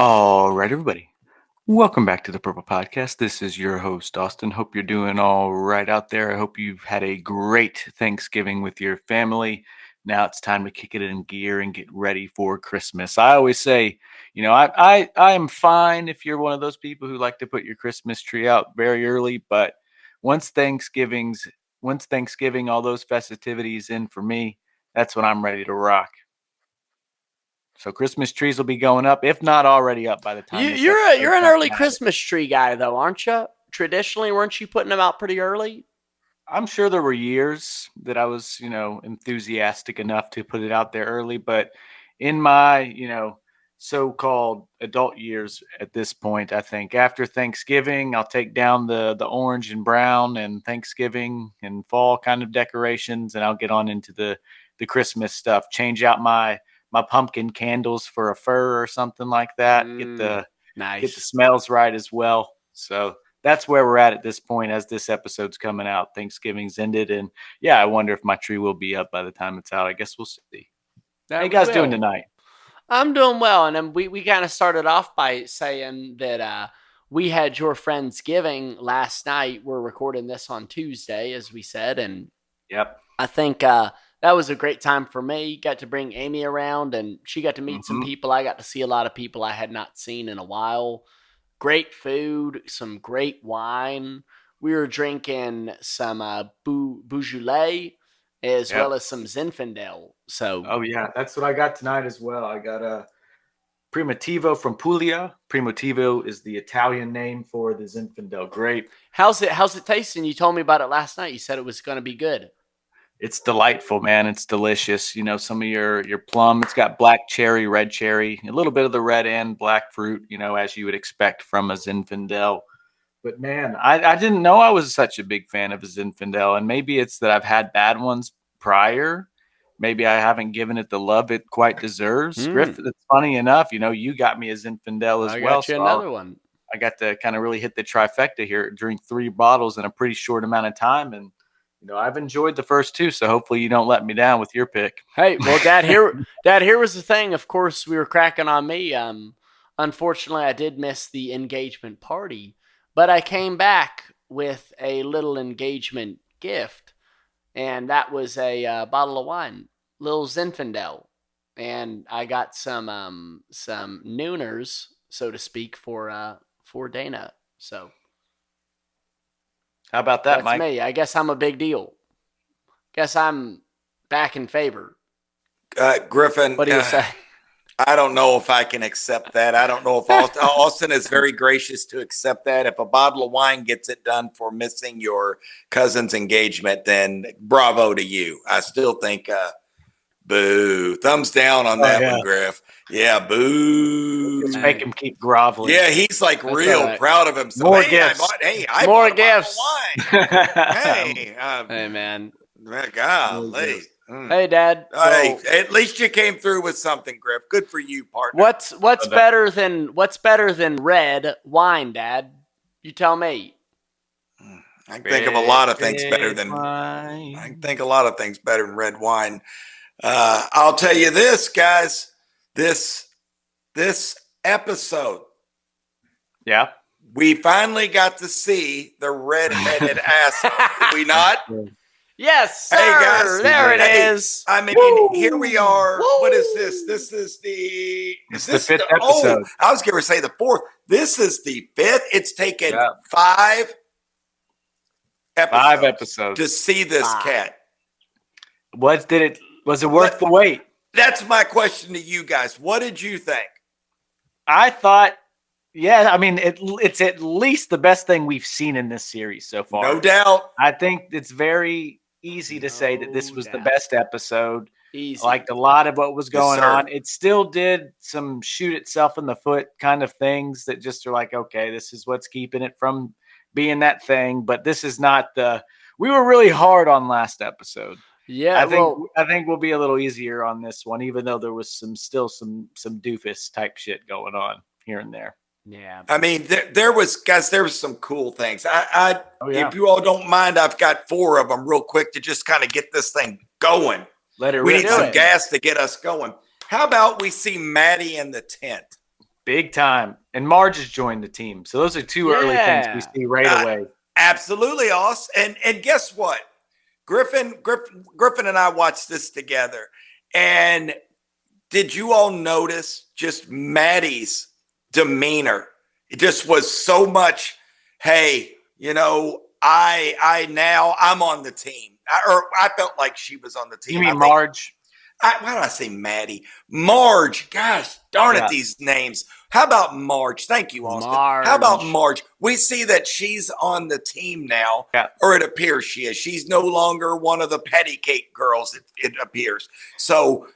All right, everybody. Welcome back to the Purple Podcast. This is your host, Austin. Hope you're doing all right out there. I hope you've had a great Thanksgiving with your family. Now it's time to kick it in gear and get ready for Christmas. I always say, I am fine if you're one of those people who like to put your Christmas tree out very early, but once Thanksgiving's once Thanksgiving, all those festivities in for me, that's when I'm ready to rock. So Christmas trees will be going up, if not already up by the time You're an early Christmas tree guy, though, aren't you? Traditionally, weren't you putting them out pretty early? I'm sure there were years that I was, enthusiastic enough to put it out there early, but in my, so-called adult years at this point, I think after Thanksgiving, I'll take down the orange and brown and Thanksgiving and fall kind of decorations, and I'll get on into the Christmas stuff. Change out my pumpkin candles for a fir or something like that. Get the smells right as well. So that's where we're at this point as this episode's coming out. Thanksgiving's ended, and yeah, I wonder if my tree will be up by the time it's out. I guess we'll see. How you guys doing tonight? I'm doing well, and then we kind of started off by saying that we had your Friendsgiving last night. We're recording this on Tuesday, as we said, and yep, I think that was a great time for me. Got to bring Amy around, and she got to meet some people. I got to see a lot of people I had not seen in a while. Great food, some great wine. We were drinking some Beaujolais as well as some Zinfandel. So, oh yeah, that's what I got tonight as well. I got a Primitivo from Puglia. Primitivo is the Italian name for the Zinfandel grape. How's it tasting? You told me about it last night. You said it was going to be good. It's delightful, man. It's delicious. Some of your plum. It's got black cherry, red cherry, a little bit of the red and black fruit, as you would expect from a Zinfandel. But man, I didn't know I was such a big fan of a Zinfandel. And maybe it's that I've had bad ones prior. Maybe I haven't given it the love it quite deserves. Griff, it's funny enough, you got me a Zinfandel as well. I got you another one. I got to kind of really hit the trifecta here, drink 3 bottles in a pretty short amount of time. And I've enjoyed the first 2, so hopefully you don't let me down with your pick. Hey, well, Dad, here was the thing. Of course, we were cracking on me. Unfortunately, I did miss the engagement party, but I came back with a little engagement gift, and that was a bottle of wine, little Zinfandel, and I got some nooners, so to speak, for Dana. So. How about that, That's Mike? me. I guess I'm a big deal. Guess I'm back in favor. Griffin, what do you say? I don't know if I can accept that. I don't know if Austin is very gracious to accept that. If a bottle of wine gets it done for missing your cousin's engagement, then bravo to you. I still think boo. Thumbs down on that one, Griff. Yeah, boo. Just make him keep groveling. Yeah, he's like That's real right. proud of himself. More gifts. I More bought gifts. A bottle of wine. Hey, man. Golly. Hey, Dad. Hey, at least you came through with something, Griff. Good for you, partner. What's better than red wine, Dad? You tell me. I can think of a lot of things better than wine. I can think a lot of things better than red wine. I'll tell you this, guys. This episode, yeah, we finally got to see the red-headed ass. Did we not? Yes, sir. Hey, guys. There it is. I mean, here we are. Woo. What is this? This is the 5th episode. I was going to say the 4th. This is the 5th. It's taken 5 episodes to see this cat. Was it worth the wait? That's my question to you guys. What did you think? I thought, I mean, it's at least the best thing we've seen in this series so far. No doubt. I think it's very easy to say that this was the best episode. Easy. Liked a lot of what was going on. It still did some shoot itself in the foot kind of things that just are like, okay, this is what's keeping it from being that thing. But this is not we were really hard on last episode. Yeah, I think we'll be a little easier on this one, even though there was some doofus type shit going on here and there. Yeah, I mean, there was some cool things. If you all don't mind, I've got 4 of them real quick to just kind of get this thing going. We need some gas to get us going. How about we see Maddie in the tent? Big time. And Marge has joined the team. So those are two early things we see right away. Absolutely, awesome. And guess what? Griffin and I watched this together. And did you all notice just Maddie's demeanor? It just was so much, hey, I'm on the team. I felt like she was on the team. You mean Marge? Why do I say Maddie? Marge. Gosh darn it, these names. How about Marge? Thank you, Austin. Marge. How about Marge? We see that she's on the team now, or it appears she is. She's no longer one of the patty cake girls, it appears. So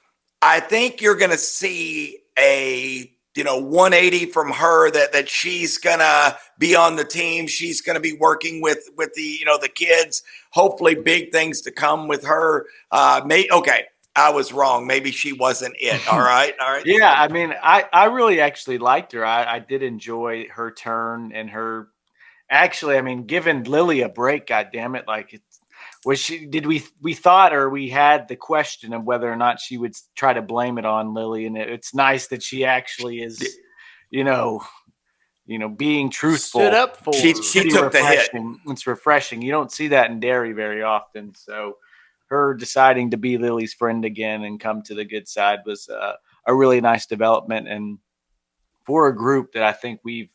I think you're going to see a 180 from her that she's going to be on the team. She's going to be working with the kids. Hopefully big things to come with her. Okay. I was wrong. Maybe she wasn't it. All right. Yeah, I mean, I really actually liked her. I did enjoy her turn and her. Actually, I mean, giving Lily a break. God damn it! Like, was she? Did we thought, or we had the question of whether or not she would try to blame it on Lily? And it's nice that she actually is, being truthful. Stood up for. She took the hit. It's refreshing. You don't see that in Derry very often. So her deciding to be Lily's friend again and come to the good side was a really nice development. And for a group that I think we've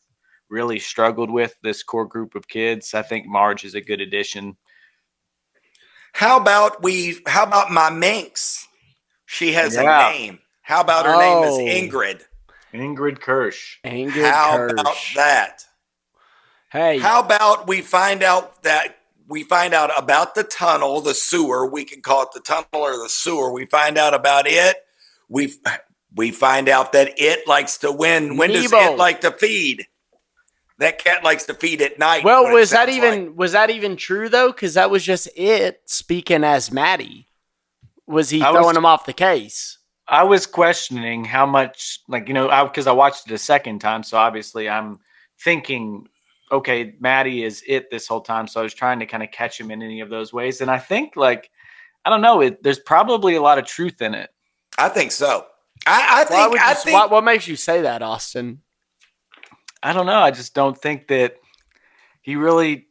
really struggled with, this core group of kids, I think Marge is a good addition. How about my Minx? She has a name. How about her name is Ingrid? Ingrid Kirsch. How about that? Hey. How about we find out about the tunnel, the sewer. We can call it the tunnel or the sewer. We find out about it. We find out that it likes to win. When does it like to feed? That cat likes to feed at night. Well, was that even true though? Because that was just it speaking as Maddie. Was he throwing him off the case? I was questioning how much, because I watched it a second time, so obviously I'm thinking, okay, Maddie is it this whole time. So I was trying to kind of catch him in any of those ways. And I think, I don't know, there's probably a lot of truth in it. I think so. I think. What makes you say that, Austin? I don't know. I just don't think that he really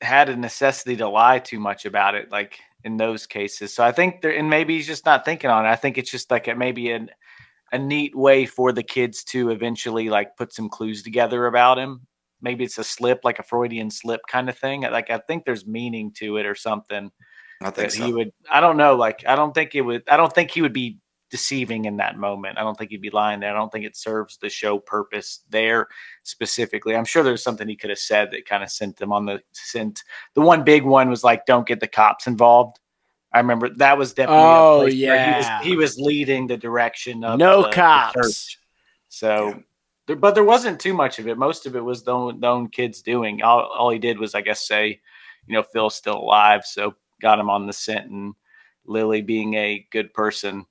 had a necessity to lie too much about it, like in those cases. So I think and maybe he's just not thinking on it. I think it's just maybe a neat way for the kids to eventually put some clues together about him. Maybe it's a slip, like a Freudian slip kind of thing. I think there's meaning to it or something. I think so. He would. I don't know. I don't think he would be deceiving in that moment. I don't think he'd be lying there. I don't think it serves the show purpose there specifically. I'm sure there's something he could have said that kind of sent them on the scent. The one big one was don't get the cops involved. I remember that was definitely where he was leading the direction of no the cops. church. So. Yeah. But there wasn't too much of it. Most of it was the own kids doing. All he did was, I guess, say, Phil's still alive. So got him on the scent, and Lily being a good person,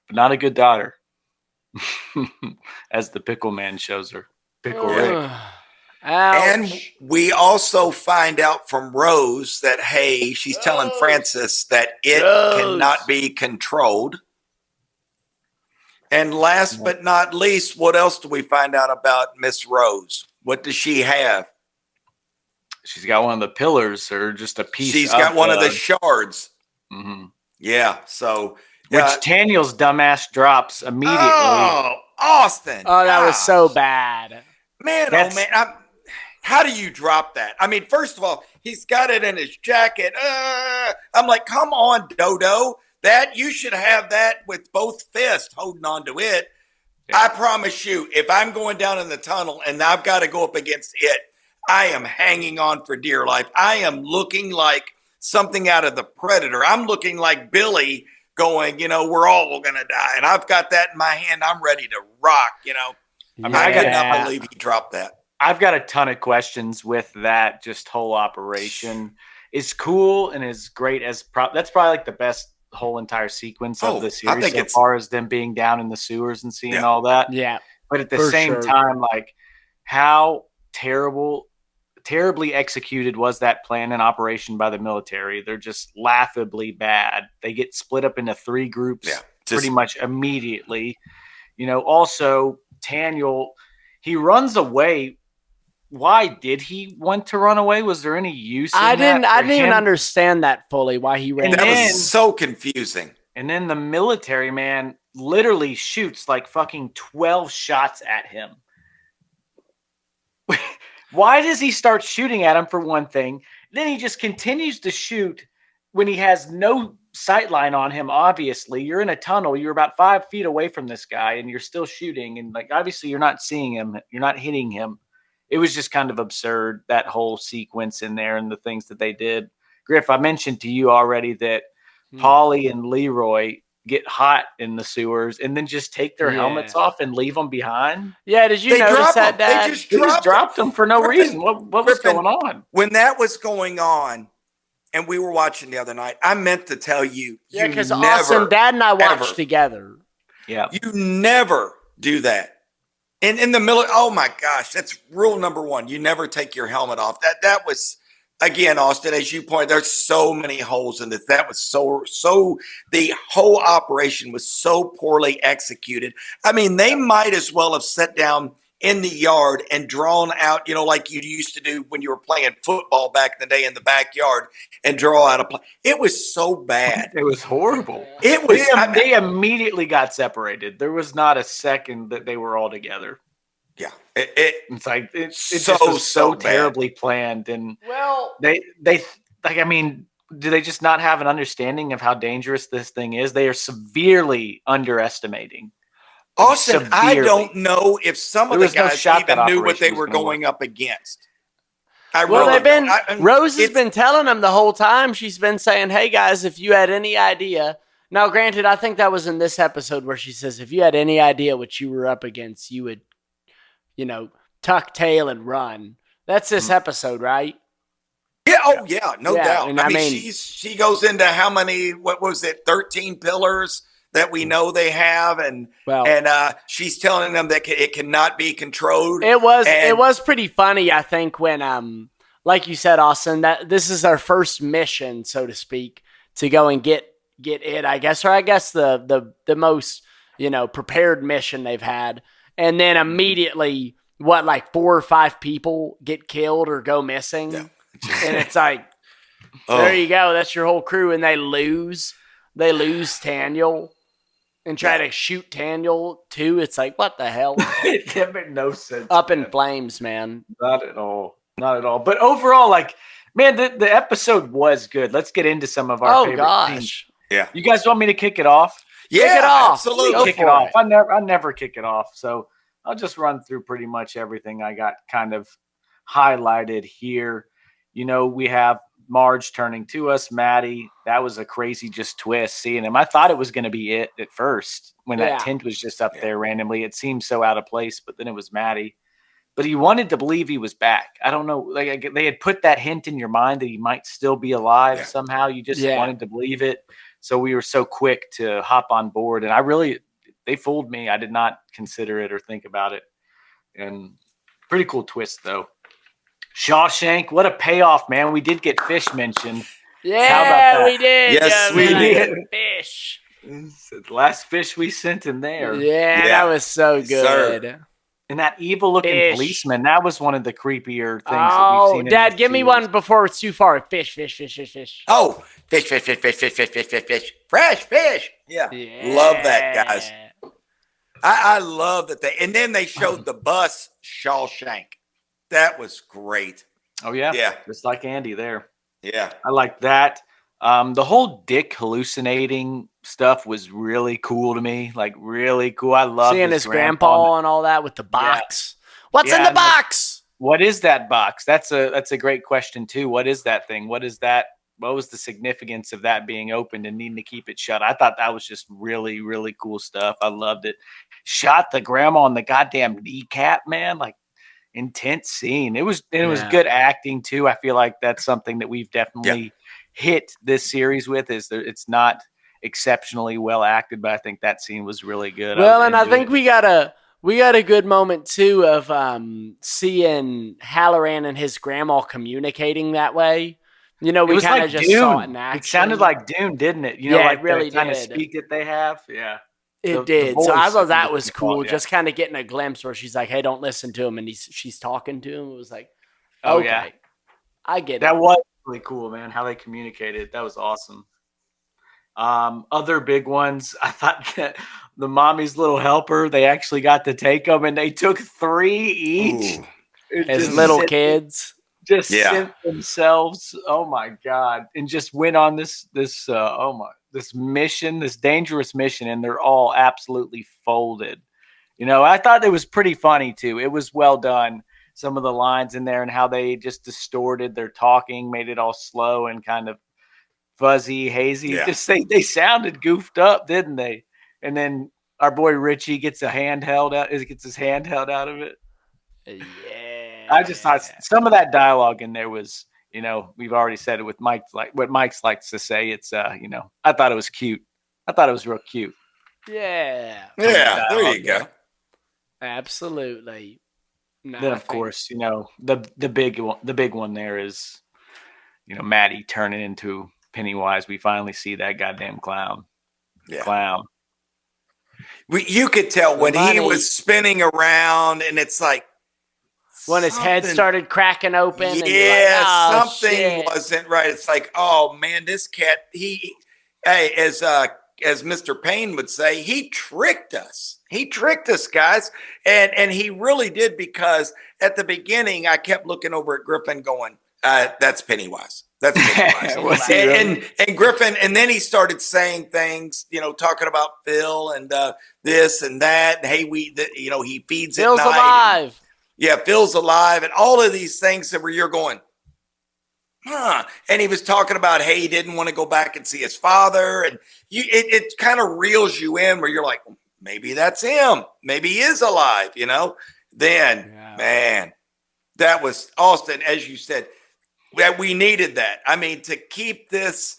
but not a good daughter, as the pickle man shows her. Pickle Rick. And we also find out from Rose that, hey, she's telling Francis that it cannot be controlled. And last but not least, what else do we find out about Miss Rose? What does she have? She's got one of the pillars, or just a piece. She's got one of the shards. Mm-hmm. Yeah. So, which Daniel's dumbass drops immediately. Oh, Austin! Oh, that was so bad, man. How do you drop that? I mean, first of all, he's got it in his jacket. I'm like, come on, Dodo. That you should have that with both fists holding on to it. Yeah. I promise you, if I'm going down in the tunnel and I've got to go up against it, I am hanging on for dear life. I am looking like something out of The Predator. I'm looking like Billy going, we're all going to die. And I've got that in my hand. I'm ready to rock, I could not believe he dropped that. I've got a ton of questions with that just whole operation. It's cool and as great as that's probably the best whole entire sequence of the series so far as them being down in the sewers and seeing all that. Yeah. But at the same time, how terribly executed was that plan and operation by the military? They're just laughably bad. They get split up into 3 groups pretty much immediately. Also, Taniel, he runs away. Why did he want to run away? Was there any use? I in that didn't. I for didn't even him? understand that fully. Why he ran? And That then- was so confusing. And then the military man literally shoots like fucking 12 shots at him. Why does he start shooting at him for one thing? Then he just continues to shoot when he has no sight line on him. Obviously, you're in a tunnel. You're about 5 feet away from this guy, and you're still shooting. And like, obviously, you're not seeing him. You're not hitting him. It was just kind of absurd, that whole sequence in there and the things that they did. Griff, I mentioned to you already that Polly and Leroy get hot in the sewers and then just take their helmets off and leave them behind. Yeah, did you They notice drop that, them. They Dad? just They just dropped dropped them for no Griffin, reason. What was Griffin, going on? When that was going on, and we were watching the other night, I meant to tell you, Yeah, because never, Austin, Dad, and I watched ever. together. Yeah. You never do that. In the middle, oh my gosh, that's rule number one. You never take your helmet off. That was, again, Austin, as you pointed, there's so many holes in this. That was so the whole operation was so poorly executed. I mean, they might as well have sat down in the yard and drawn out, like you used to do when you were playing football back in the day in the backyard and draw out a play. It was so bad. It was horrible. It was. They immediately got separated. There was not a second that they were all together. Yeah. It's like it So, just was so so bad. terribly planned. And Well, they like, I mean, do they just not have an understanding of how dangerous this thing is? They are severely underestimating. Austin, I Severely. don't know if some of There the was no guys shot that even knew what operation they was were gonna going up against. well, they've been. Rose has it's- been telling them the whole time. She's been saying, "Hey guys, if you had any idea." Now, granted, I think that was in this episode where she says, "If you had any idea what you were up against, you would, tuck tail and run." That's this episode, right? Yeah, oh yeah, no doubt. and I I mean, mean- she goes into how many? What was it? 13 pillars that we know they have, and Well, she's telling them that it cannot be controlled. it and- was pretty funny, I think, when like you said, Austin, that this is our first mission, so to speak, to go and get it, I guess, or I guess the most prepared mission they've had, and then immediately like 4 or 5 people get killed or go missing, Yeah. and it's like, Oh. there you go, that's your whole crew, and they lose Taniel. And try to shoot Taniel too. It's like, what the hell? It made no sense. Up in man. flames, man. Not at all. Not at all. But overall, like, man, the episode was good. Let's get into some of our favorite scenes. gosh. You guys want me to kick it off? Yeah, it off. absolutely. Go Kick for it off. it. I never kick it off. So I'll just run through pretty much everything I got kind of highlighted here. We have Marge turning to us, Maddie. That was a crazy just twist seeing him. I thought it was going to be it at first when Yeah. that tent was just up there randomly. It seemed so out of place, but then it was Maddie. But he wanted to believe he was back. I don't know. Like they had put that hint in your mind that he might still be alive somehow. You just wanted to believe it. So we were so quick to hop on board. And they fooled me. I did not consider it or think about it. And pretty cool twist though. Shawshank, what a payoff, man. We did get fish mentioned. Yeah, that? we did. Yes, we did. Fish. It's the last fish we sent in there. Yeah, Yeah. that was so Yes, sir. good. And that evil looking Fish. policeman, that was one of the creepier things that we've Oh, seen. Dad, give me one before it's too far. Fish. Oh, fish. Fresh fish. Yeah. Love that, guys. I love that and then they showed the bus Shawshank. That was great. Oh, yeah. Yeah. Just like Andy there. Yeah. I like that. The whole Dick hallucinating stuff was really cool to me. Like, really cool. I love Seeing his grandpa and all that with the box. What's in Yeah, the box? What is that box? That's a great question, too. What is that thing? What is that? What was the significance of that being opened and needing to keep it shut? I thought that was just really, really cool stuff. I loved it. Shot the grandma on the goddamn kneecap, man. Like, intense scene. It was good acting too. I feel like that's something that we've definitely hit this series with. It's not exceptionally well acted, but I think that scene was really good. Well, and I think we got a good moment too of seeing Halloran and his grandma communicating that way. We kind of just saw it in action. It sounded like Dune, didn't it? Yeah, like it really the kind of did. speak that they have. Yeah. It did. So I voice thought of that the was football, cool. yeah. Just kind of getting a glimpse where she's like, "Hey, don't listen to him," and she's talking to him. It was like, Oh, okay, yeah. I get That it. was really cool, man, how they communicated. That was awesome. Other big ones, I thought that the Mommy's Little Helper, they actually got to take them, and they took 3 each. Ooh. As Just little sent- kids. just Yeah. sent themselves. Oh my God! And just went on this mission, this dangerous mission, and they're all absolutely folded. I thought it was pretty funny too. It was well done. Some of the lines in there and how they just distorted their talking, made it all slow and kind of fuzzy, hazy. Yeah. Just they sounded goofed up, didn't they? And then our boy Richie gets his hand held out of it. Yeah. I just thought some of that dialogue in there was, we've already said it with Mike, like what Mike's likes to say. It's, I thought it was cute. I thought it was real cute. Yeah. Yeah, there you go. Absolutely. No, Then of course, the big one there is, Maddie turning into Pennywise. We finally see that goddamn clown. Yeah. Clown. You could tell when he was spinning around, and it's like when his head started cracking open. Yeah, and you're like, oh, something shit. wasn't right. It's like, oh man, this cat. As Mr. Payne would say, he tricked us. He tricked us, guys, and he really did, because at the beginning I kept looking over at Griffin, going, "That's Pennywise. That's Pennywise." and Griffin, and then he started saying things, talking about Phil and this and that. Hey, he feeds Phil's at night. alive. Yeah, Phil's alive, and all of these things that where you're going, huh? And he was talking about, hey, he didn't want to go back and see his father, and it kind of reels you in where you're like, maybe that's him. Maybe he is alive. Then, man, that was Austin, as you said, that we needed that. I mean, to keep this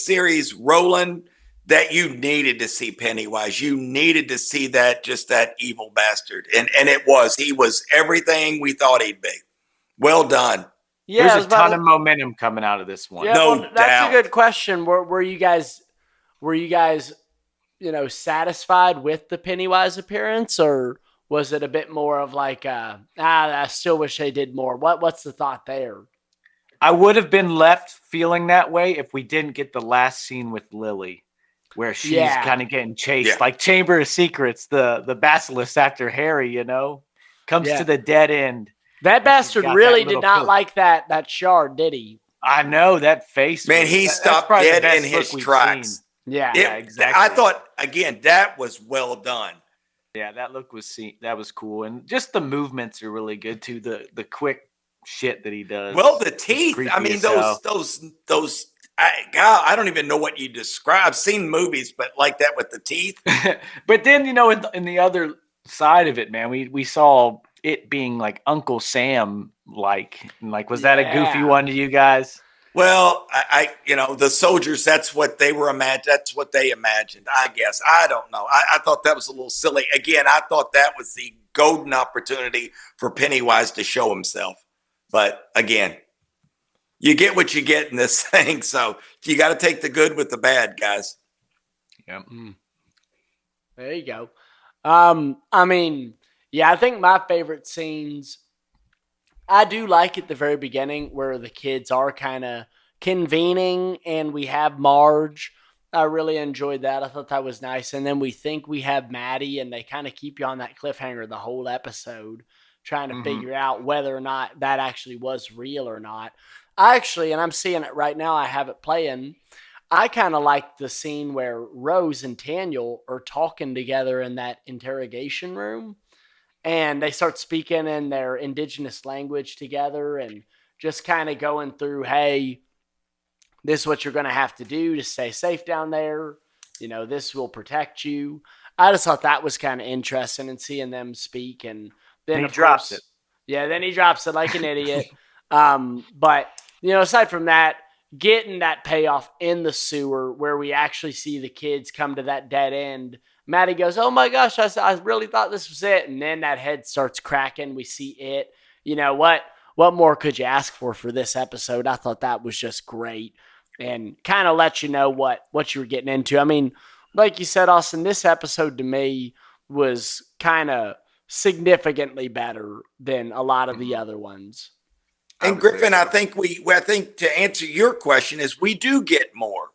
series rolling, that you needed to see Pennywise. You needed to see that evil bastard. And he was everything we thought he'd be. Well done. Yeah, there's a ton of momentum coming out of this one. Yeah, No doubt. That's a good question. Were you guys, satisfied with the Pennywise appearance, or was it a bit more of like, I still wish they did more? What's the thought there? I would have been left feeling that way if we didn't get the last scene with Lily, where she's kind of getting chased, like Chamber of Secrets, the basilisk after Harry, comes to the dead end. That bastard really did not like that shard, did he? I know that face. Man, he stopped dead in his tracks. Yeah, exactly. I thought, again, that was well done. Yeah, that look was cool, and just the movements are really good too. The quick shit that he does. Well, the teeth. I mean, those. I don't even know what you describe. I've seen movies, but like that with the teeth. But then in the other side of it, man, we saw it being like Uncle Sam, like was that a goofy one to you guys? Well, the soldiers, that's what they were that's what they imagined, I guess. I don't know. I thought that was a little silly. Again, I thought that was the golden opportunity for Pennywise to show himself. But again, you get what you get in this thing. So you got to take the good with the bad, guys. Yep. There you go. I mean, yeah, I think my favorite scenes, I do like at the very beginning where the kids are kind of convening and we have Marge. I really enjoyed that. I thought that was nice. And then we think we have Maddie, and they kind of keep you on that cliffhanger the whole episode, trying to figure out whether or not that actually was real or not. And I'm seeing it right now, I have it playing. I kind of like the scene where Rose and Daniel are talking together in that interrogation room, and they start speaking in their indigenous language together and just kind of going through, hey, this is what you're going to have to do to stay safe down there. This will protect you. I just thought that was kind of interesting, and seeing them speak. And then he drops it. Yeah, then he drops it like an idiot. But, aside from that, getting that payoff in the sewer where we actually see the kids come to that dead end, Maddie goes, oh my gosh, I really thought this was it. And then that head starts cracking. We see it. What more could you ask for this episode? I thought that was just great and kind of let you know what you were getting into. I mean, like you said, Austin, this episode to me was kind of significantly better than a lot of the other ones. And Griffin, I think to answer your question is we do get more.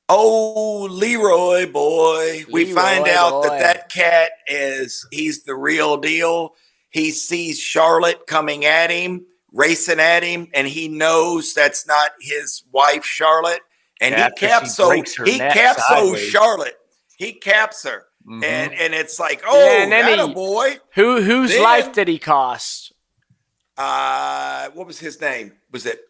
Oh, Leroy boy. We find out that cat he's the real deal. He sees Charlotte coming at him, racing at him, and he knows that's not his wife, Charlotte. And he caps Charlotte. He caps her. Mm-hmm. And it's like, that a boy. Whose life did he cost? What was his name? Was it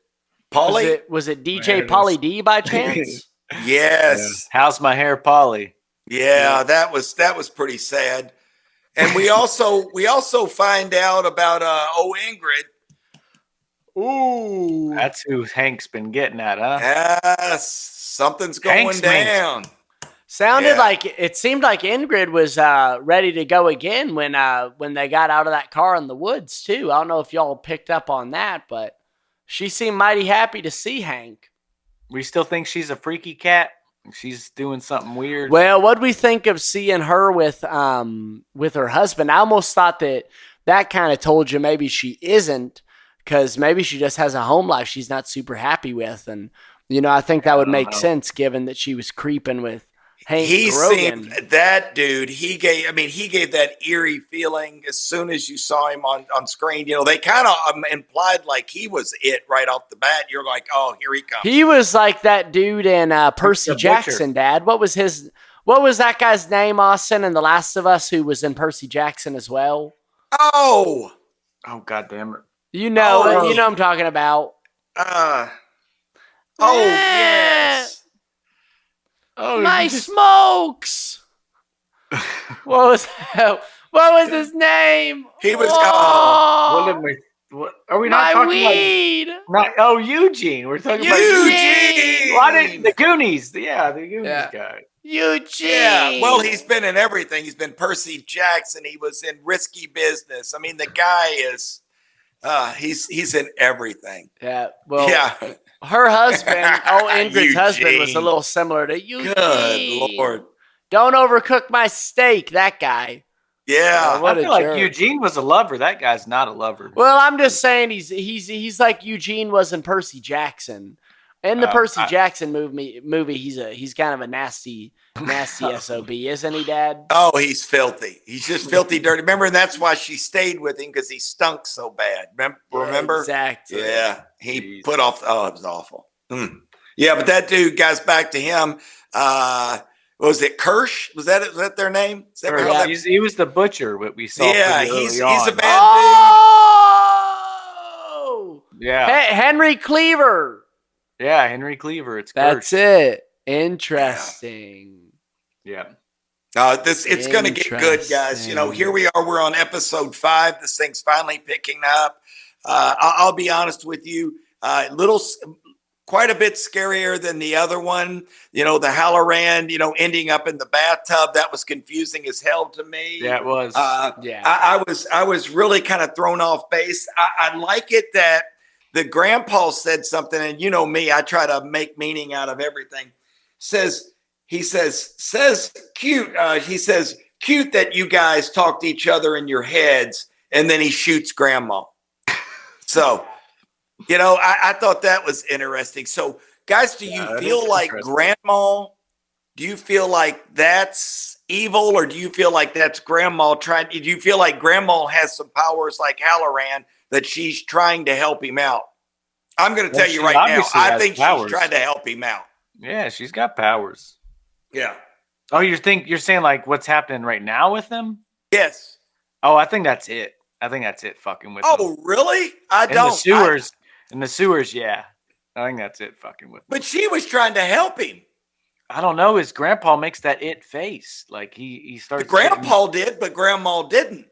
Paulie? Was it DJ Paulie D by chance? Yes. How's my hair, Paulie? Yeah, that was pretty sad. And we also find out about Ingrid. Ooh, that's who Hank's been getting at, huh? Yes, something's going down. Sounded like it seemed like Ingrid was ready to go again when they got out of that car in the woods too. I don't know if y'all picked up on that, but she seemed mighty happy to see Hank. We still think she's a freaky cat. She's doing something weird. Well, what'd we think of seeing her with her husband? I almost thought that kind of told you maybe she isn't, because maybe she just has a home life she's not super happy with, and I think that would make sense given that she was creeping with Hank Grogan. Seemed that dude. He gave that eerie feeling as soon as you saw him on screen. They kind of implied like he was it right off the bat. You're like, oh, here he comes. He was like that dude in Percy Jackson, Dad. What was that guy's name, Austin, in The Last of Us, who was in Percy Jackson as well? Oh, God damn it! You know what I'm talking about. Yes. Oh, my smokes! What was his name? He was. What are we not talking weed? About? Eugene. We're talking about Eugene. Why did the Goonies? Yeah, the Goonies guy. Eugene. Yeah. Well, he's been in everything. He's been Percy Jackson. He was in Risky Business. I mean, the guy is. He's in everything. Yeah. Well. Yeah. Her husband, Ingrid's husband, was a little similar to Eugene. Good Lord. Don't overcook my steak, that guy. Yeah. I feel like Eugene was a lover. That guy's not a lover. Well, I'm just saying he's like Eugene was in Percy Jackson. In the Percy Jackson movie, he's kind of a nasty SOB, isn't he, Dad? Oh, he's filthy. He's just filthy dirty. Remember, and that's why she stayed with him, because he stunk so bad. Remember? Exactly. Yeah. He put off. Oh, it was awful. Yeah, but that dude, guys, back to him. What was it? Kirsch? Was that their name? Is that he was the butcher. What we saw. Yeah, he's a bad dude. Oh, yeah. Henry Cleaver. Yeah, Henry Cleaver. That's it. Interesting. Yeah. It's going to get good, guys. Here we are. We're on episode 5. This thing's finally picking up. I'll be honest with you. Quite a bit scarier than the other one. The Halloran, ending up in the bathtub. That was confusing as hell to me. Yeah, it was. I was really kind of thrown off base. I like it that the grandpa said something, and me, I try to make meaning out of everything. Says cute. He says cute that you guys talk to each other in your heads, and then he shoots grandma. So, I thought that was interesting. So, guys, do you feel like grandma? Do you feel like that's evil, or do you feel like that's grandma trying? Do you feel like grandma has some powers like Halloran that she's trying to help him out? I'm going to tell you right now, I think she's trying to help him out. Yeah, she's got powers. Yeah. Oh, you're saying like what's happening right now with them? Yes. Oh, I think that's it. Fucking with them. Oh, really? In the sewers, yeah. I think that's it fucking with them. But she was trying to help him. I don't know. His grandpa makes that it face. Like he starts. The grandpa did, but grandma didn't.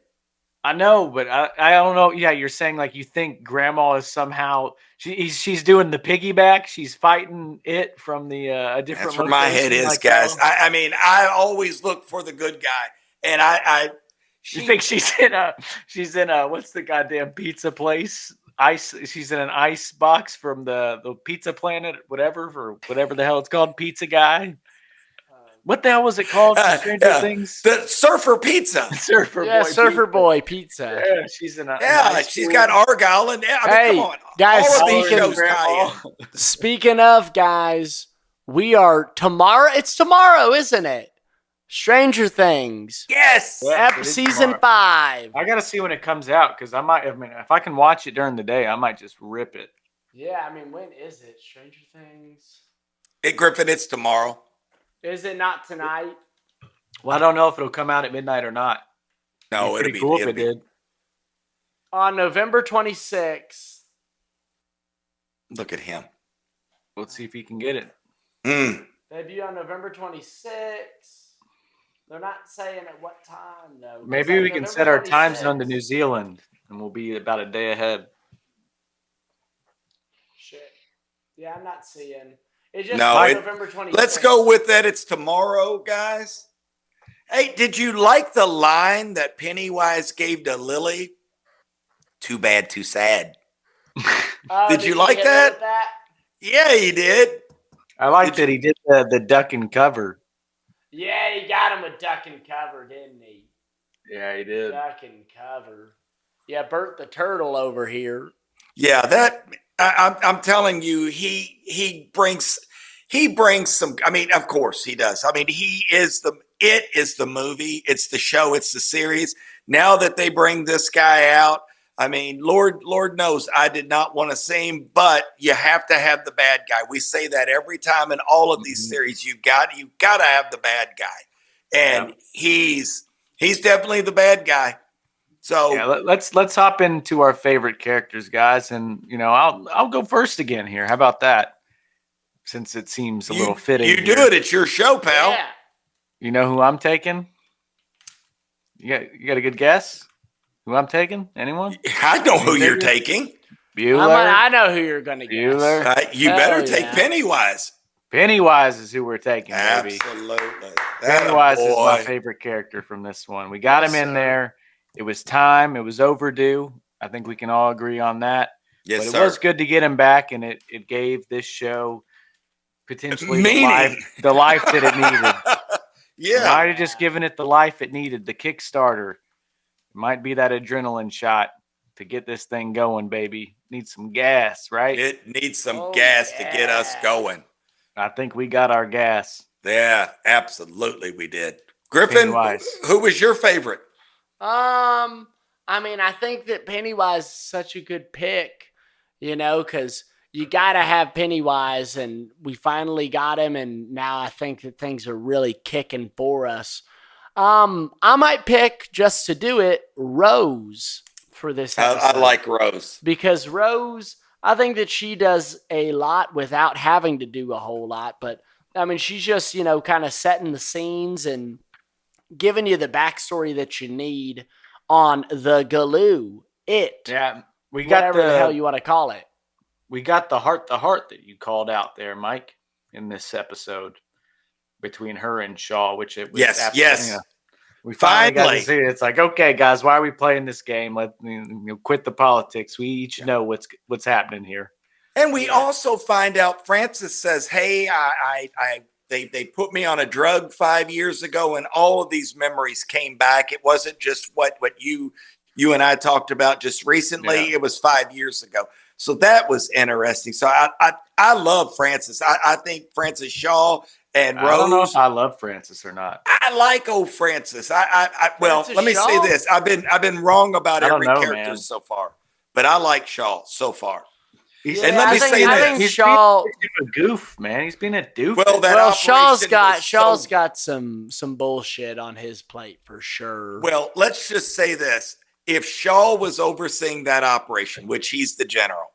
I know, but I don't know. Yeah, you're saying like you think grandma is somehow she's doing the piggyback. She's fighting it from the a different. That's where my head is, like guys. I always look for the good guy, and you think she's in a what's the goddamn pizza place? She's in an ice box from the Pizza Planet, whatever the hell it's called, Pizza Guy. what the hell was it called? From Stranger Things? The Surfer Pizza. Surfer Boy Pizza. Yeah, she's in a She's got Argyle and Hey, come on. guys, All of these shows tie in. Speaking of, guys, we are tomorrow. It's tomorrow, isn't it? Stranger Things. Yes. Yeah. Season 5. I gotta see when it comes out because I mean, if I can watch it during the day, I might just rip it. Yeah, I mean, when is it? Stranger Things. Hey, Griffin, it's tomorrow. Is it not tonight? Well, I don't know if it'll come out at midnight or not. No, it'd be cool if it did. On November 26th. Look at him. Let's see if he can get it. Debut on November 26th. They're not saying at what time, though. Maybe we can set our time zone to New Zealand, and we'll be about a day ahead. Shit. Yeah, I'm not seeing. It just November 26th. Let's go with that. It's tomorrow, guys. Hey, did you like the line that Pennywise gave to Lily? Too bad, too sad. Did you like that? Yeah, he did. I like that he did the duck and cover. Yeah, he got him with duck and cover, didn't he? Yeah, he did. Duck and cover. Yeah, Bert the Turtle over here. Yeah, that I'm telling you, he brings some. I mean, of course he does. I mean, it is the movie, it's the show, it's the series. Now that they bring this guy out, I mean, Lord knows I did not want to see him, but you have to have the bad guy. We say that every time in all of these series. You got to have the bad guy, and he's definitely the bad guy. So yeah, let's hop into our favorite characters, guys, and I'll go first again here. How about that? Since it seems a little fitting. You do it. It's your show, pal. Yeah. You know who I'm taking? You got a good guess? Who I'm taking? Anyone? I know who you're taking. Bueller. I know who you're going to guess. Bueller. You better take Pennywise. Pennywise is who we're taking, baby. Absolutely. Pennywise is my favorite character from this one. We got him in there. It was time. It was overdue. I think we can all agree on that. Yes, but it was good to get him back, and it gave this show potentially the life that it needed. Yeah. Now you're just giving it the life it needed, the Kickstarter. It might be that adrenaline shot to get this thing going, baby. Needs some gas, right? It needs some gas to get us going. I think we got our gas. Yeah, absolutely we did. Griffin, Pennywise. Who was your favorite? I mean, I think that Pennywise is such a good pick, because you got to have Pennywise, and we finally got him, and now I think that things are really kicking for us. I might pick, just to do it, Rose for this episode. I like Rose. Because Rose, I think that she does a lot without having to do a whole lot. But, I mean, she's just, kind of setting the scenes and giving you the backstory that you need on the Galoo. Yeah, we got whatever the hell you want to call it. We got the heart that you called out there, Mike, in this episode. Between her and Shaw, which it was yes. We finally got to see it. It's like, okay, guys, why are we playing this game? Let quit the politics. We each know what's happening here. And we also find out Francis says, "Hey, they put me on a drug 5 years ago, and all of these memories came back. It wasn't just what you and I talked about just recently. Yeah. It was 5 years ago." So that was interesting. So I love Francis. I think Francis Shaw and Rose. I don't know if I love Francis or not. I like old Francis. Well, Francis let me Shaw? say this. I've been wrong about every character man. so far, but I like Shaw so far. And let me say this. He's Shaw. Being a goof, man. He's been a doof. Well, Shaw's got some bullshit on his plate for sure. Well, let's just say this. If Shaw was overseeing that operation, which he's the general,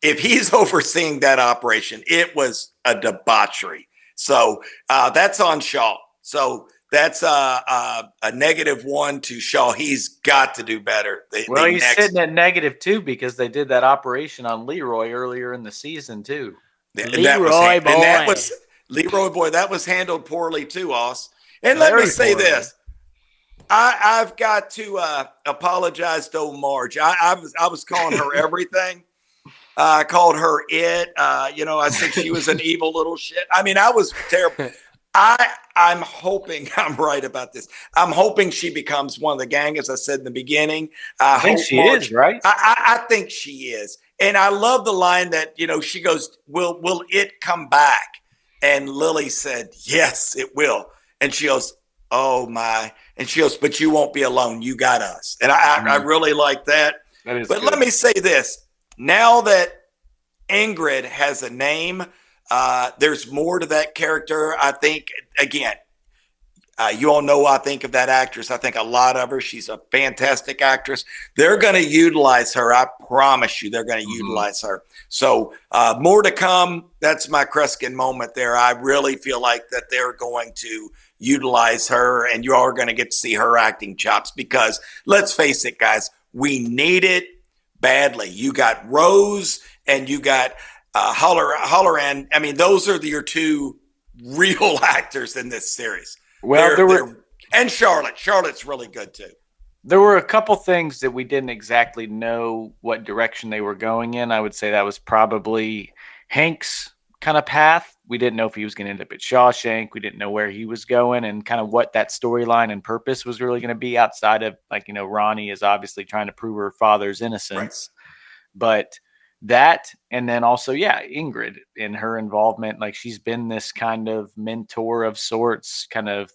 if he's overseeing that operation, it was a debauchery. So that's on Shaw. So that's a -1 to Shaw. He's got to do better. He's sitting at -2 because they did that operation on Leroy earlier in the season too. Leroy boy, that was handled poorly too, Oz. And let me say this. I've got to apologize to old Marge. I was calling her everything. I called her it. I said she was an evil little shit. I mean, I was terrible. I'm hoping I'm right about this. I'm hoping she becomes one of the gang, as I said in the beginning. I think she is, right? I think she is. And I love the line that, she goes, will it come back? And Lily said, yes, it will. And she goes, oh my. And she goes, but you won't be alone. You got us. And I really like that. That is but good. Let me say this. Now that Ingrid has a name, there's more to that character. I think, again, you all know what I think of that actress. I think a lot of her. She's a fantastic actress. They're going to utilize her. I promise you they're going to utilize her. So more to come. That's my Kreskin moment there. I really feel like that they're going to utilize her, and you all are going to get to see her acting chops because let's face it, guys, we need it badly. You got Rose and you got Holleran. I mean, those are your two real actors in this series. Well, and Charlotte. Charlotte's really good too. There were a couple things that we didn't exactly know what direction they were going in. I would say that was probably Hank's kind of path. We didn't know if he was going to end up at Shawshank. We didn't know where he was going and kind of what that storyline and purpose was really going to be outside of, like, Ronnie is obviously trying to prove her father's innocence. Right. But that, and then also, Ingrid and her involvement, like she's been this kind of mentor of sorts, kind of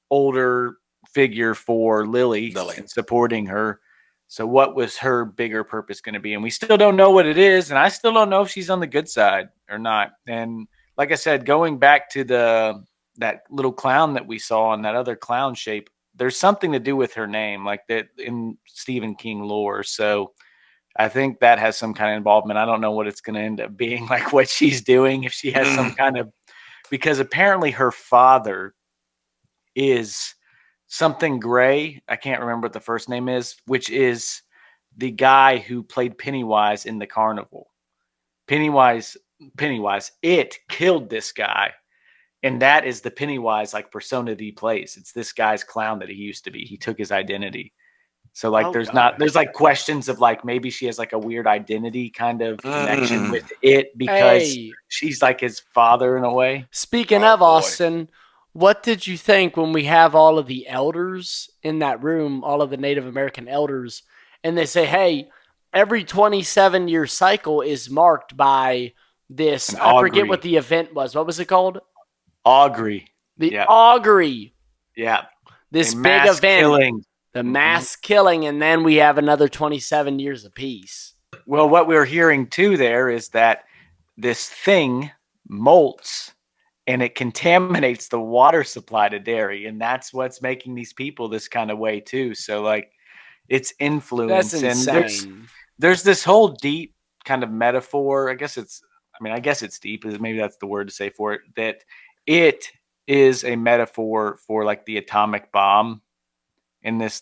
older figure for Lily. And supporting her. So what was her bigger purpose going to be? And we still don't know what it is. And I still don't know if she's on the good side or not. And like I said, going back to that little clown that we saw in that other clown shape, there's something to do with her name, like that in Stephen King lore. So I think that has some kind of involvement. I don't know what it's going to end up being, like what she's doing, if she has some kind of, because apparently her father is something Gray. I can't remember what the first name is, which is the guy who played Pennywise in the carnival. Pennywise, it killed this guy. And that is the Pennywise like persona that he plays. It's this guy's clown that he used to be. He took his identity. So like there's like questions of like maybe she has like a weird identity kind of connection with it because she's like his father in a way. Speaking of Austin, what did you think when we have all of the elders in that room, all of the Native American elders, and they say, hey, every 27-year cycle is marked by this. I forget what the event was. What was it called? Augury. Augury. Yeah. This big event. Killing. The mass killing, and then we have another 27 years apiece. Well, what we're hearing too there is that this thing molts and it contaminates the water supply to Derry, and that's what's making these people this kind of way too. So like it's influence. That's insane. And there's this whole deep kind of metaphor. I guess it's deep, maybe that's the word to say for it, that it is a metaphor for like the atomic bomb. In this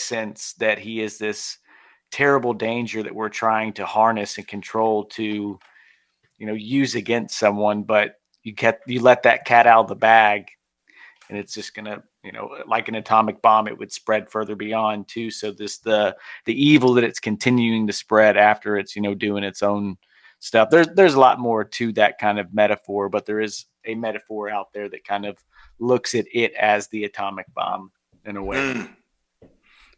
sense that he is this terrible danger that we're trying to harness and control to, use against someone, but you let that cat out of the bag and it's just going to, like an atomic bomb, it would spread further beyond too. So the evil that it's continuing to spread after it's, doing its own stuff. There's a lot more to that kind of metaphor, but there is a metaphor out there that kind of looks at it as the atomic bomb in a way.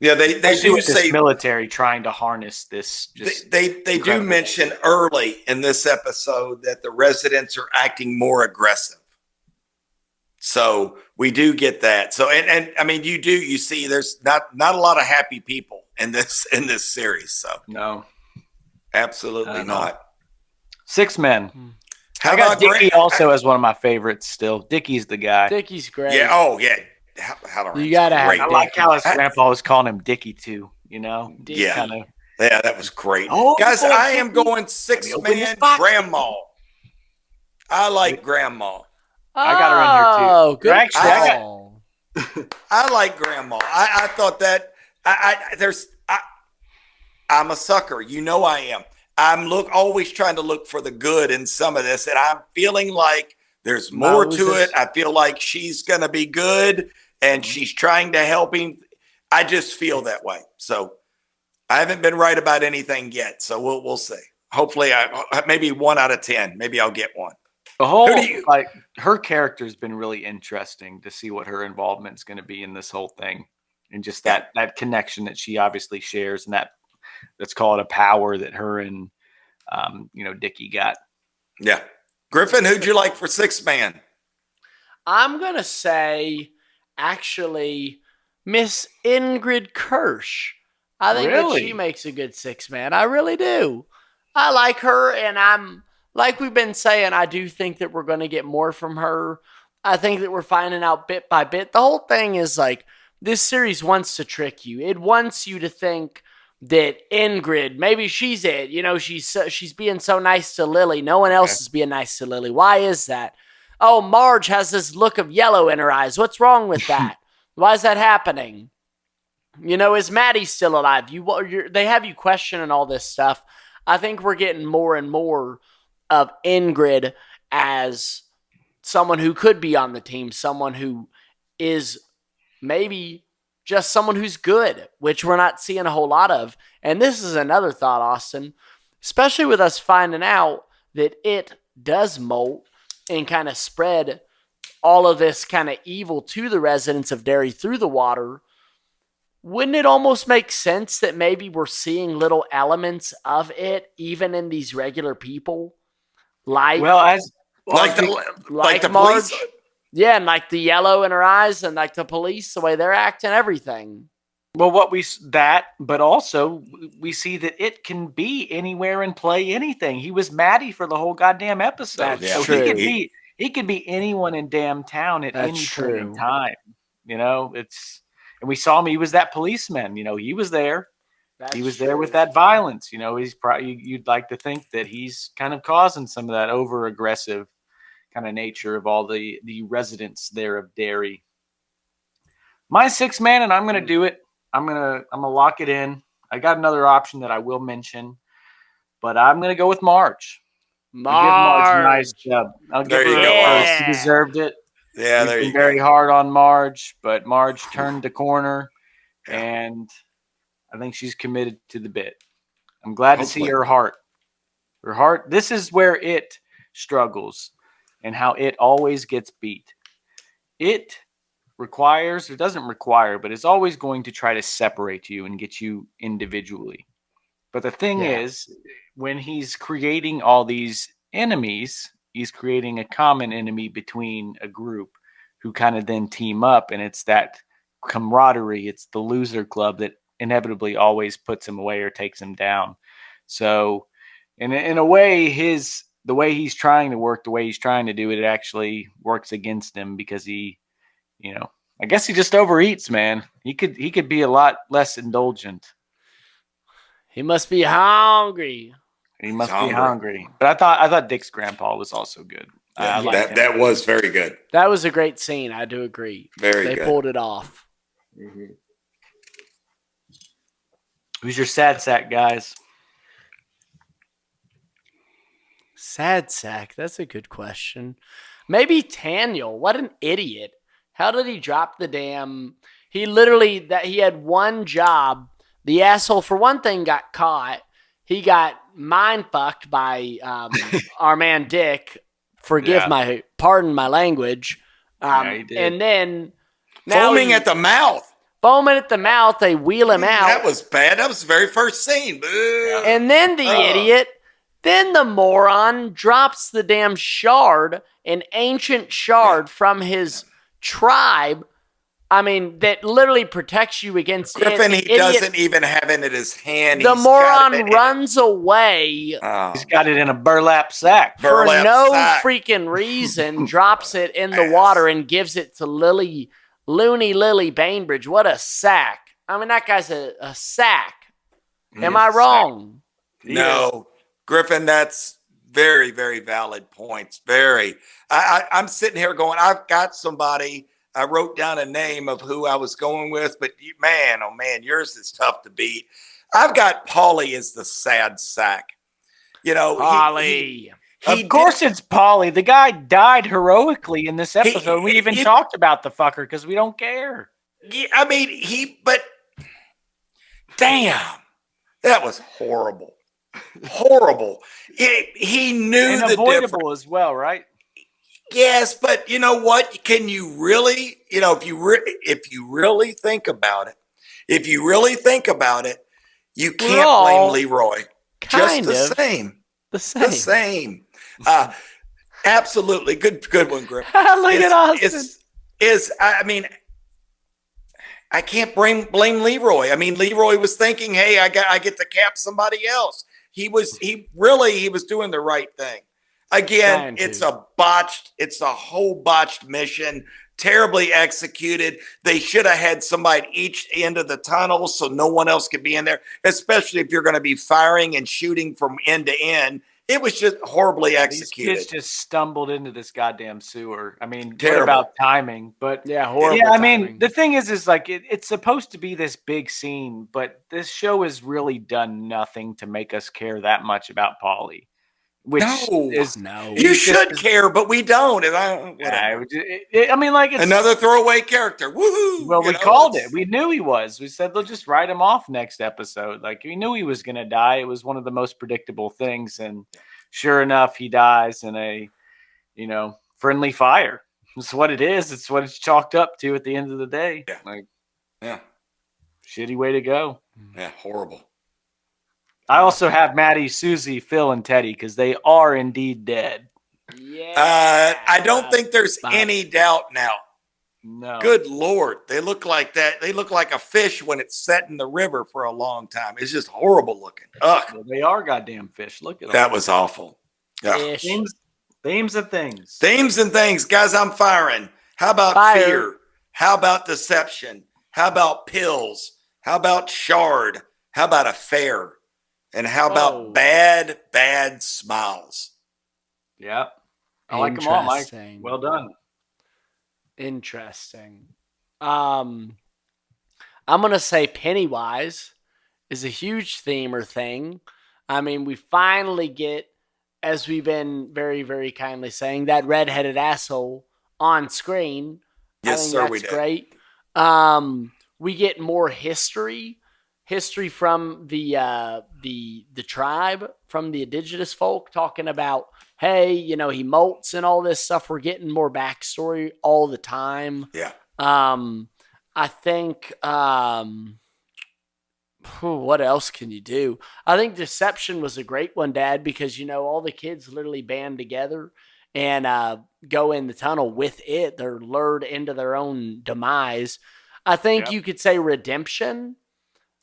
Yeah, they do say military trying to harness this. They do mention early in this episode that the residents are acting more aggressive. So we do get that. So and I mean you see there's not a lot of happy people in this series. So no, absolutely not. 6 men. I got Dickie also as one of my favorites still. Dickie's the guy. Dickie's great. Yeah. Oh, yeah. You got to have I like how his grandpa was calling him Dickie too, Yeah. Yeah, that was great. Guys, I am going 6-man grandma. I like grandma. I got her in here too. Oh, good call. I like grandma. I thought that I'm a sucker. I am. I'm always trying to look for the good in some of this, and I'm feeling like there's more to it. I feel like she's going to be good, and she's trying to help him. I just feel that way. So I haven't been right about anything yet, so we'll see. Hopefully, maybe 1 out of 10. Maybe I'll get one. The whole Who do you- like her character has been really interesting to see what her involvement's going to be in this whole thing, and just that connection that she obviously shares, and let's call it a power that her and Dickie got. Yeah. Griffin, who'd you like for sixth man? I'm going to say, actually, Miss Ingrid Kirsch. I think that she Really? makes a good sixth man. I really do. I like her, and I'm, like we've been saying, I do think that we're going to get more from her. I think that we're finding out bit by bit. The whole thing is like, this series wants to trick you. It wants you to think that Ingrid, maybe she's it. She's being so nice to Lily. No one else is being nice to Lily. Why is that? Oh, Marge has this look of yellow in her eyes. What's wrong with that? Why is that happening? Is Maddie still alive? They have you questioning all this stuff. I think we're getting more and more of Ingrid as someone who could be on the team, someone who is maybe just someone who's good, which we're not seeing a whole lot of. And this is another thought, Austin, especially with us finding out that it does molt and kind of spread all of this kind of evil to the residents of Derry through the water. Wouldn't it almost make sense that maybe we're seeing little elements of it even in these regular people? Like the Marge. police. Yeah, and like the yellow in her eyes and like the police, the way they're acting, everything. Well, but also we see that it can be anywhere and play anything. He was Maddie for the whole goddamn episode. That's So true. he could be anyone in damn town at That's any true. point in time. And we saw him. He was that policeman. He was there. He was there with that violence. He's probably, you'd like to think that he's kind of causing some of that over aggressive kind of nature of all the residents there of Derry. My sixth man, and I'm going to do it. I'm going to lock it in. I got another option that I will mention, but I'm going to go with Marge. I'll give Marge a nice job. I'll give her a first. She deserved it. Yeah, We've there been you go. very hard on Marge, but Marge turned the corner, and I think she's committed to the bit. I'm glad to see her heart. Her heart. This is where it struggles and how it always gets beat. It doesn't require, but it's always going to try to separate you and get you individually. But the thing is, when he's creating all these enemies, he's creating a common enemy between a group who kind of then team up, and it's that camaraderie. It's the loser club that inevitably always puts him away or takes him down. So in a way, the way he's trying to work, the way he's trying to do it, it actually works against him because he, I guess he just overeats, man. He could be a lot less indulgent. He must be hungry. He must be hungry. But I thought Dick's grandpa was also good. Yeah, that was very good. That was a great scene. I do agree. Very good. They pulled it off. Mm-hmm. Who's your sad sack, guys? Sad sack. That's a good question. Maybe Daniel. What an idiot. How did he drop the damn... He had one job. The asshole, for one thing, got caught. He got mind fucked by our man Dick. Pardon my language. He did. And then... Foaming at the mouth. Foaming at the mouth, they wheel him out. That was bad. That was the very first scene. And then the idiot... Then the moron drops the damn shard, an ancient shard from his tribe. I mean, that literally protects you against Griffin. He doesn't even have it in his hand. The moron runs away. He's got it in a burlap sack. For no freaking reason, drops it in the water and gives it to Loony Lily Bainbridge. What a sack. I mean, that guy's a sack. Am I wrong? No. Griffin, that's very, very valid points. Very. I'm sitting here going, I've got somebody. I wrote down a name of who I was going with, but man, oh man, yours is tough to beat. I've got Paulie as the sad sack. Paulie. Of course it's Paulie. The guy died heroically in this episode. We even talked about the fucker because we don't care. I mean, but damn, that was horrible. Horrible. He knew and the avoidable difference as well, right? Yes, but you know what? Can you really, if you really think about it, you We're can't blame all Leroy. Just kind the of same. the The same. same. Absolutely. Good one, Griff. Look at Austin. I mean, I can't blame Leroy. I mean, Leroy was thinking, hey, I get to cap somebody else. He was doing the right thing. Again, it's a whole botched mission, terribly executed. They should have had somebody at each end of the tunnel so no one else could be in there, especially if you're going to be firing and shooting from end to end. It was just horribly executed. These kids just stumbled into this goddamn sewer. I mean, Terrible. what about timing? But Yeah, horrible. yeah, I timing. mean, the thing is like it's supposed to be this big scene, but this show has really done nothing to make us care that much about Paulie. Which is no. You should care, but we don't. And I mean, like it's another throwaway character. Woohoo! Well, we called it. We knew he was. We said they'll just write him off next episode. Like we knew he was going to die. It was one of the most predictable things, and sure enough, he dies in a, friendly fire. It's what it is. It's what it's chalked up to at the end of the day. Yeah. Shitty way to go. Yeah, horrible. I also have Maddie, Susie, Phil, and Teddy because they are indeed dead. Yeah. I don't think there's any doubt now. No. Good Lord. They look like that. They look like a fish when it's set in the river for a long time. It's just horrible looking. Ugh. Well, they are goddamn fish. Look at them. That was awful. Themes and things. Themes and things. Guys, I'm firing. How about fear? How about deception? How about pills? How about shard? How about affair? And how about bad smiles? Yeah. I like them all, Mike. Well done. Interesting. I'm going to say Pennywise is a huge theme or thing. I mean, we finally get, as we've been very, very kindly saying, that redheaded asshole on screen. Yes, sir, we did. Great. We get more history from the tribe, from the indigenous folk, talking about, hey, he molts and all this stuff. We're getting more backstory all the time. Yeah. I think, what else can you do? I think deception was a great one, Dad, because, all the kids literally band together and go in the tunnel with it. They're lured into their own demise. I think you could say redemption.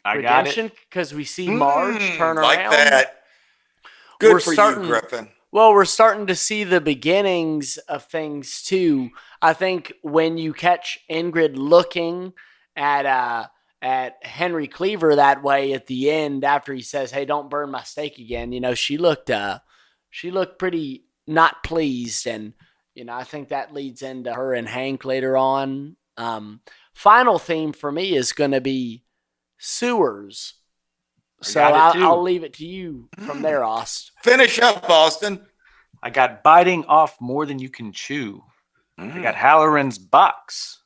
Redemption, because we see Marge turn around. Like that. Good for you, Griffin. Well, we're starting to see the beginnings of things, too. I think when you catch Ingrid looking at Henry Cleaver that way at the end after he says, hey, don't burn my steak again, she looked pretty not pleased. And, I think that leads into her and Hank later on. Final theme for me is going to be sewers. So I'll leave it to you from there, Austin. Finish up, Austin. I got biting off more than you can chew. I got Halloran's box.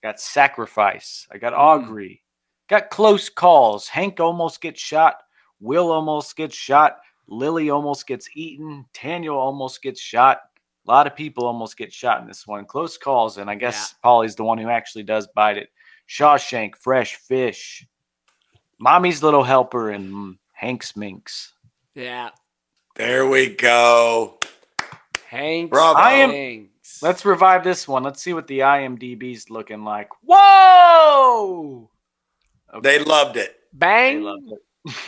Got sacrifice. I got augury. Got close calls. Hank almost gets shot. Will almost gets shot. Lily almost gets eaten. Daniel almost gets shot. A lot of people almost get shot in this one. Close calls, and I guess Paulie's the one who actually does bite it. Shawshank, fresh fish. Mommy's Little Helper, and Hank's Minx. Yeah. There we go. Hank's Minx. Let's revive this one. Let's see what the IMDb's looking like. Whoa! Okay. They loved it. Bang.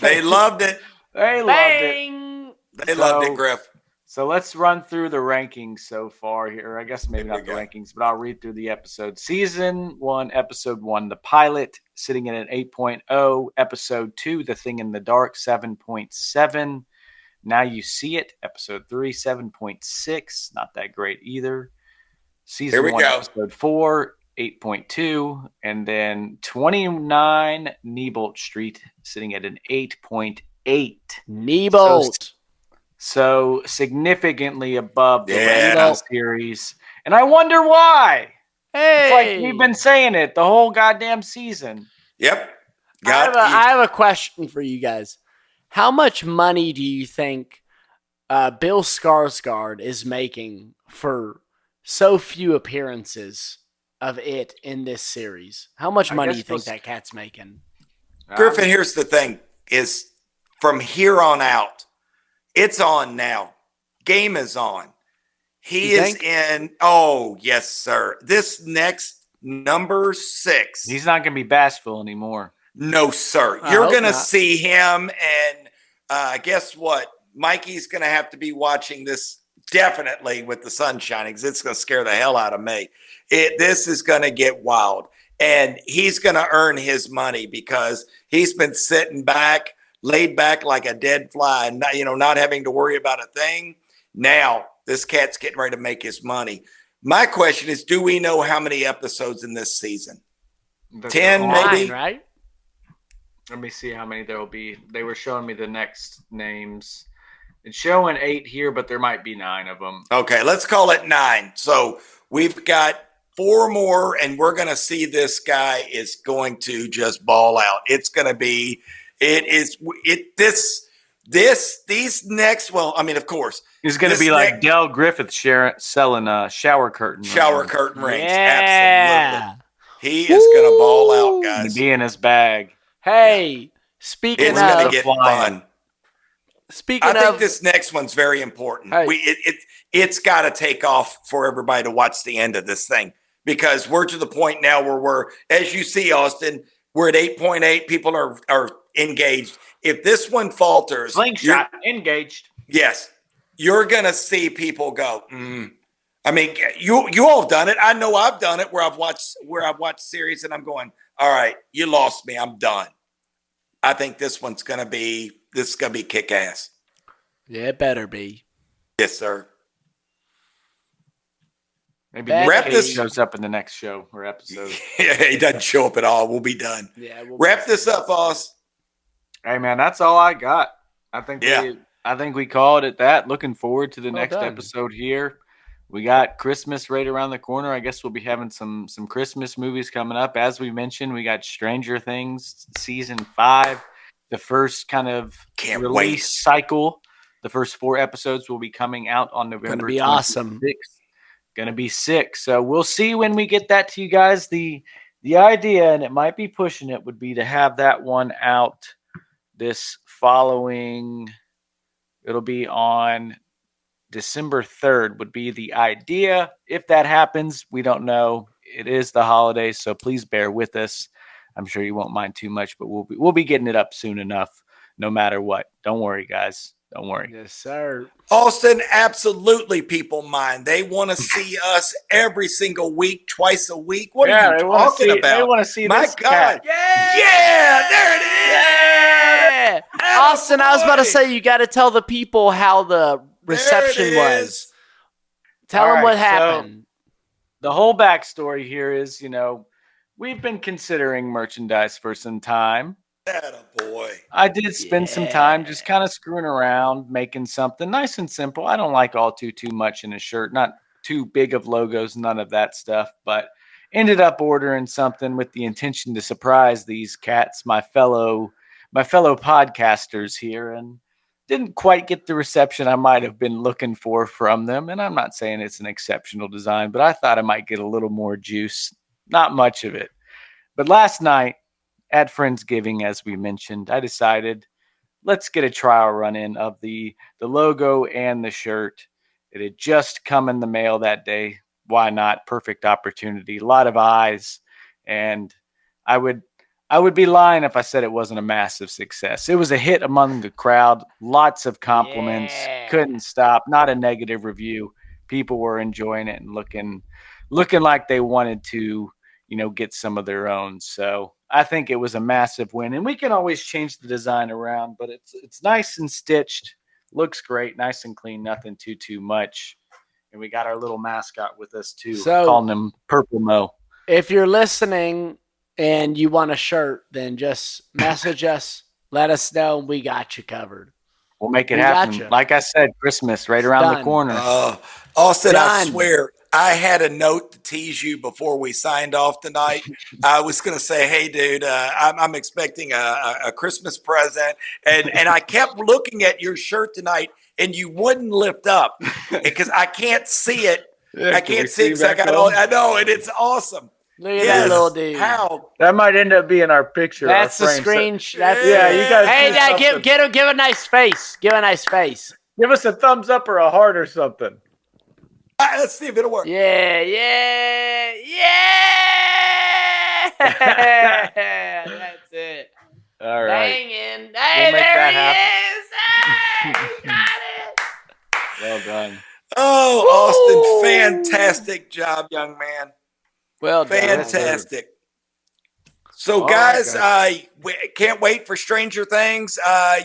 They loved it. They loved it. They loved it, Griff. So let's run through the rankings so far here. I guess maybe not the rankings, but I'll read through the episode. Season 1, Episode 1, the pilot, sitting at an 8.0. Episode 2, The Thing in the Dark, 7.7. Now You See It, Episode 3, 7.6. Not that great either. Season 1, Episode 4, 8.2. And then 29, Neibolt Street, sitting at an 8.8. Neibolt. So significantly above the rest of the series. And I wonder why. Hey. It's like we've been saying it the whole goddamn season. Yep. I have a question for you guys. How much money do you think Bill Skarsgård is making for so few appearances of it in this series. How much I money guess do you think we'll- that cat's making? Griffin, here's the thing: is from here on out, it's on now. Game is on. He You is think? in. Oh yes, sir. This next number 6. He's not going to be Bashful anymore. No, sir. I You're hope going to not. see him, and guess what? Mikey's going to have to be watching this definitely with the sun shining because it's going to scare the hell out of me. This is going to get wild, and he's going to earn his money because he's been sitting back, laid back like a dead fly, and not having to worry about a thing. Now this cat's getting ready to make his money. My question is, do we know how many episodes in this season? 10 maybe? 9, right? Let me see how many there will be. They were showing me the next names. It's showing 8 here, but there might be 9 of them. Okay, let's call it 9. So we've got 4 more, and we're going to see this guy is going to just ball out. It's going to be, these next, well, I mean, of course. He's going to be like Del Griffith selling shower curtains. Shower curtain rings. Yeah. Absolutely. He is going to ball out, And guys. be in his bag. Hey, speaking It's going to of, get flying. fun. speaking I think of, this next one's very important. Hey. It's got to take off for everybody to watch the end of this thing because we're to the point now where we're, as you see, Austin, we're at 8.8. People are engaged. If this one falters, Slingshot engaged. yes, you're gonna see people go. I mean, you all have done it. I know I've done it where I've watched series and I'm going, all right, you lost me. I'm done. I think this is gonna be kick ass. yeah, it better be. Yes, sir. Maybe Wrap Nick Cage this- shows up in the next show or episode. He doesn't show up at all. We'll be done. Yeah, Wrap this up, boss. Hey man, that's all I got. I think we called it that. Looking forward to the Well next done. episode here. We got Christmas right around the corner. I guess we'll be having some Christmas movies coming up. As we mentioned, we got Stranger Things season 5, the first kind of Can't release wait. cycle. The first 4 episodes will be coming out on November. be awesome. 26th. Gonna be sick. So we'll see when we get that to you guys. The idea, and it might be pushing it, would be to have that one out this following. It'll be on December 3rd would be the idea. If that happens, we don't know. It is the holidays, so please bear with us. I'm sure you won't mind too much, but we'll be getting it up soon enough, no matter what. Don't worry, guys. Don't worry. Yes, sir. Austin, absolutely people mind. They want to see us every single week, twice a week. What are you talking They about? want to see My this God. cat. Yeah, there it is. Yeah. Austin, I was about to say, you got to tell the people how the reception it was. is. Tell All them what right, so- happened. The whole backstory here is, we've been considering merchandise for some time. Attaboy. I did spend some time just kind of screwing around, making something nice and simple. I don't like all too much in a shirt, not too big of logos, none of that stuff, but ended up ordering something with the intention to surprise these cats, my fellow podcasters here, and didn't quite get the reception I might have been looking for from them. And I'm not saying it's an exceptional design, but I thought I might get a little more juice. Not much of it. But last night, at Friendsgiving, as we mentioned, I decided let's get a trial run in of the logo and the shirt. It had just come in the mail that day. Why not? Perfect opportunity. A lot of eyes. And I would be lying if I said it wasn't a massive success. It was a hit among the crowd. Lots of compliments. Yeah. Couldn't stop. Not a negative review. People were enjoying it and looking like they wanted to, get some of their own. So I think it was a massive win, and we can always change the design around, but it's nice and stitched, looks great, nice and clean, nothing too much. And we got our little mascot with us too, So- calling him Purple Mo. If you're listening and you want a shirt, then just message us. Let us know. We got you covered. We'll make it We happen. gotcha. Like I said, Christmas right around the Done. corner. Austin, I Done. swear, I had a note to tease you before we signed off tonight. I was going to say, hey, dude, I'm expecting a Christmas present. And I kept looking at your shirt tonight, and you wouldn't lift up because I can't see it. I can't see because I got all. I know, and it's awesome. Look at that little dude. How? That might end up being our picture. That's our the frame. screen. That's Yeah, you guys. Hey, do Dad, something. give a nice face. Give a nice face. Give us a thumbs up or a heart or something. All right, let's see if it'll work. Yeah. That's it. All right. Banging. Hey, make there that he is. Hey, you got it. Well done. Oh, Austin, fantastic job, young man. Well done. Fantastic. So, All guys, right, can't wait for Stranger Things.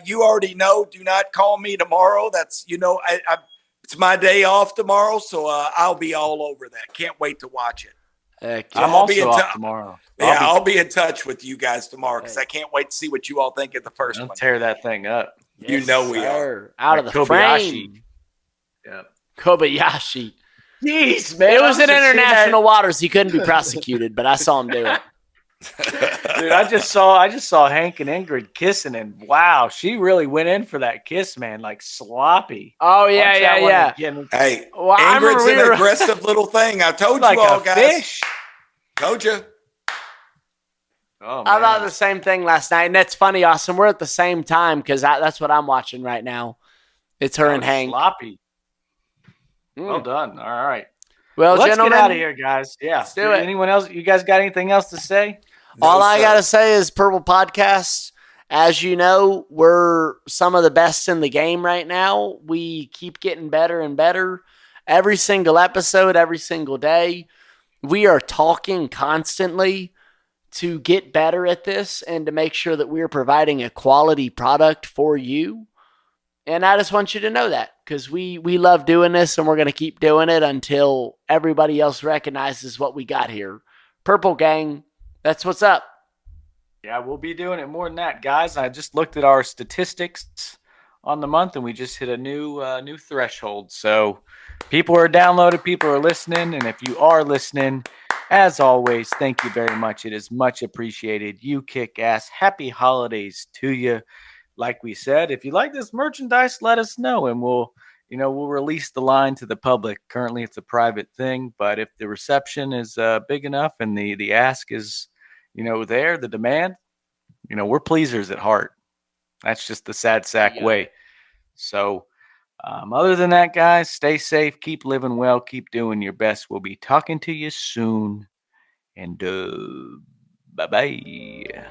You already know. Do not call me tomorrow. That's it's my day off tomorrow, so I'll be all over that. Can't wait to watch it. Heck I'm yeah. also off tomorrow. I'll be in touch with you guys tomorrow because I can't wait to see what you all think of the 1st I'll one. tear that thing up. You know we are. Out of the frame. Yeah. Kobayashi. Jeez, man. It was in international waters. He couldn't be prosecuted, but I saw him do it. Dude, I just saw Hank and Ingrid kissing, and wow, she really went in for that kiss, man, like sloppy. Oh Watch yeah. that one again. Hey, Well, I remember Ingrid's an aggressive little thing. I told Like you all, a guys. fish. Told you. Oh, I man. thought the same thing last night, and that's funny, Austin. We're at the same time because that's what I'm watching right now. It's her and Hank. Sloppy. Mm. Well done. All right. Well, Let's gentlemen, get out of here, guys. Yeah. Let's do it. Anyone else? You guys got anything else to say? All No, I sir. got to say is Purple Podcast, as you know, we're some of the best in the game right now. We keep getting better and better every single episode, every single day. We are talking constantly to get better at this and to make sure that we're providing a quality product for you. And I just want you to know that because we love doing this and we're going to keep doing it until everybody else recognizes what we got here. Purple Gang, that's what's up. Yeah, we'll be doing it more than that, guys. I just looked at our statistics on the month, and we just hit a new threshold. So people are downloading, people are listening, and if you are listening, as always, thank you very much. It is much appreciated. You kick ass. Happy holidays to you. Like we said, if you like this merchandise, let us know, and we'll release the line to the public. Currently, it's a private thing, but if the reception is big enough and the ask is, there, the demand, we're pleasers at heart. That's just the sad sack way. So, other than that, guys, stay safe, keep living well, keep doing your best. We'll be talking to you soon, and bye-bye.